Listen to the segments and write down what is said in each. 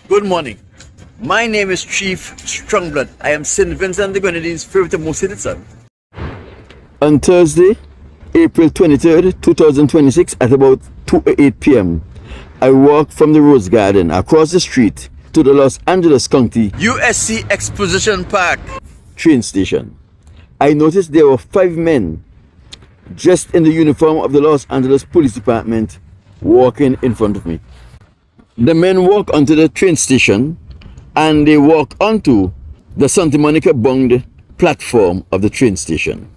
Good morning. My name is Chief Strongblood. I am St. Vincent the Grenadines' favorite and most citizen. On Thursday, April 23rd, 2026 at about 2:08 p.m., I walked from the Rose Garden across the street to the Los Angeles County USC Exposition Park train station. I noticed there were 5 men dressed in the uniform of the Los Angeles Police Department walking in front of me. The men walked onto the train station and they walked onto the Santa Monica bound platform of the train station.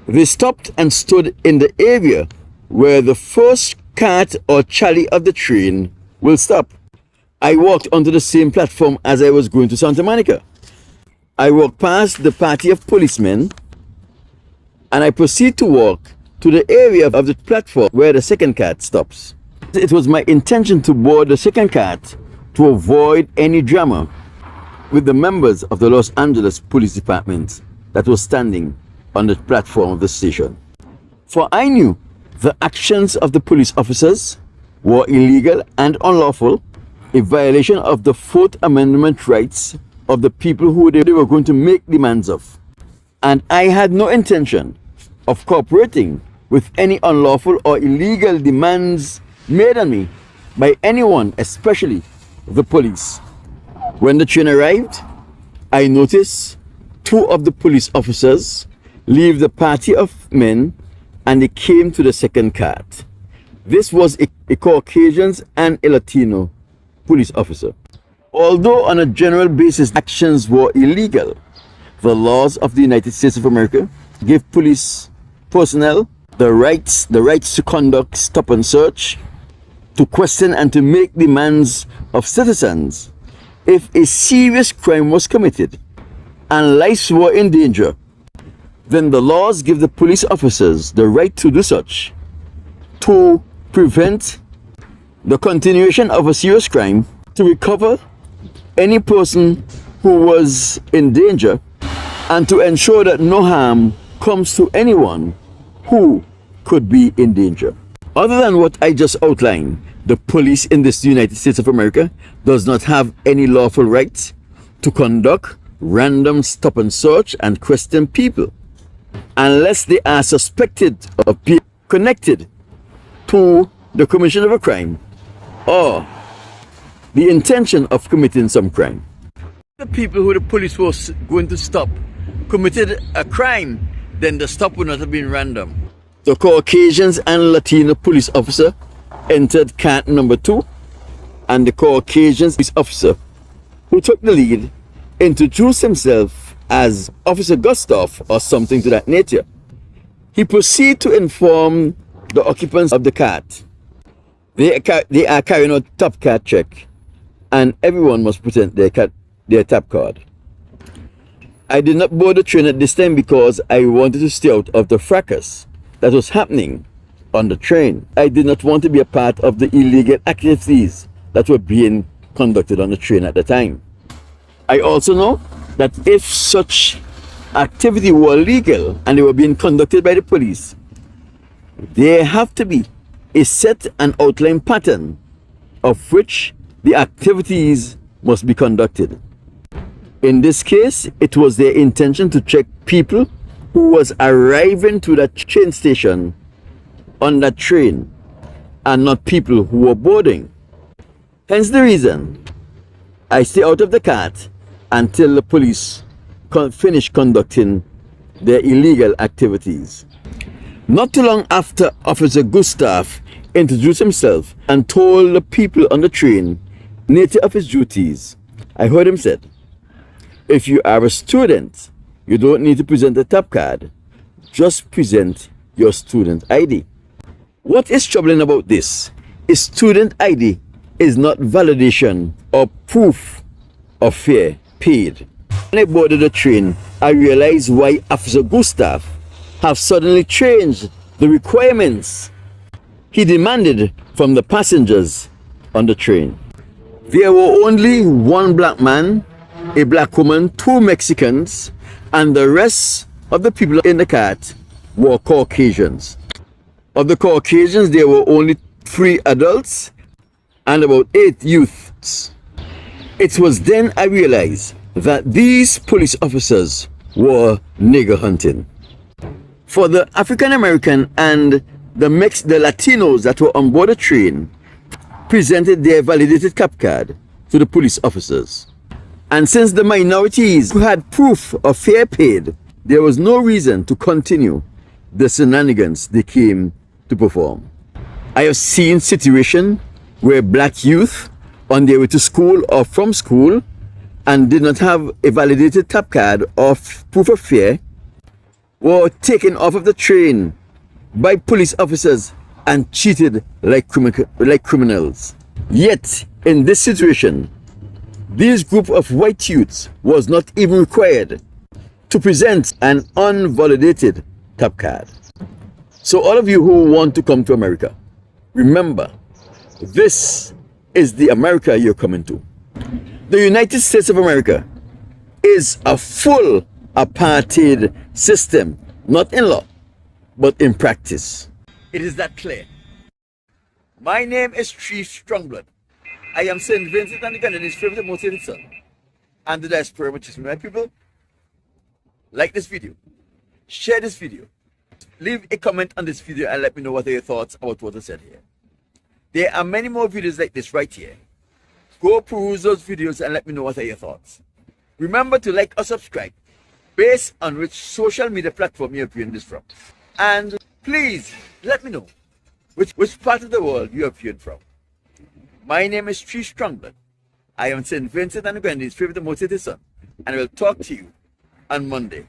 They stopped and stood in the area where the first cart or trolley of the train will stop. I walked onto the same platform as I was going to Santa Monica. I walked past the party of policemen and I proceed to walk to the area of the platform where the second cart stops. It was my intention to board the second cart to avoid any drama with the members of the Los Angeles Police Department that was standing on the platform of the station. For I knew the actions of the police officers were illegal and unlawful, a violation of the Fourth Amendment rights of the people who they were going to make demands of. And I had no intention of cooperating with any unlawful or illegal demands made on me by anyone, especially the police. When the train arrived, I noticed 2 of the police officers leave the party of men and they came to the second cart. This was a Caucasian and a Latino police officer. Although on a general basis actions were illegal, the laws of the United States of America give police personnel the rights to conduct stop and search, to question and to make demands of citizens if a serious crime was committed and lives were in danger. Then the laws give the police officers the right to do such, to prevent the continuation of a serious crime, to recover any person who was in danger, and to ensure that no harm comes to anyone who could be in danger. Other than what I just outlined, the police in this United States of America does not have any lawful right to conduct random stop and search and question people unless they are suspected of being connected to the commission of a crime or the intention of committing some crime. The people who the police was going to stop committed a crime, then the stop would not have been random. The Caucasians and Latino police officer entered cart number 2, and the Caucasian police officer who took the lead introduced himself as Officer Gustav or something to that nature. He proceeded to inform the occupants of the cart. They are carrying out top card check and everyone must present their tap card. I did not board the train at this time because I wanted to stay out of the fracas that was happening on the train. I did not want to be a part of the illegal activities that were being conducted on the train at the time. I also know that if such activity were legal and they were being conducted by the police, there have to be a set and outline pattern of which the activities must be conducted. In this case, it was their intention to check people who was arriving to that train station on that train and not people who were boarding. Hence the reason I stay out of the cart until the police finish conducting their illegal activities. Not too long after Officer Gustav introduced himself and told the people on the train nature of his duties, I heard him said, if you are a student, you don't need to present a tap card, just present your student ID. What is troubling about this is student ID is not validation or proof of fare paid. When I boarded the train, I realized why Officer Gustav have suddenly changed the requirements he demanded from the passengers on the train. There were only 1 black man, a black woman, 2 Mexicans, and the rest of the people in the cart were Caucasians. Of the Caucasians, there were only 3 adults and about 8 youths. It was then I realized that these police officers were nigger hunting. For the African American and the Latinos that were on board the train presented their validated cap card to the police officers. And since the minorities who had proof of fare paid, there was no reason to continue the shenanigans they came to perform. I have seen situations where black youth on their way to school or from school and did not have a validated cap card or proof of fare were taken off of the train by police officers and treated like criminals. Yet, in this situation, this group of white youths was not even required to present an unvalidated cap card. So all of you who want to come to America, remember, this is the America you're coming to. The United States of America is a full apartheid system, not in law, but in practice. It is that clear. My name is Chief Strongblood. I am St. Vincent and the Grenadines' favorite motivated son. And the diaspora, which is my people. Like this video. Share this video. Leave a comment on this video and let me know what are your thoughts about what I said here. There are many more videos like this right here. Go peruse those videos and let me know what are your thoughts. Remember to like or subscribe based on which social media platform you're viewing this from. And please let me know which part of the world you are viewing from. My name is Chief Strongblood. I am St. Vincent and the Grenadines' favorite motivated son, and I will talk to you on Monday.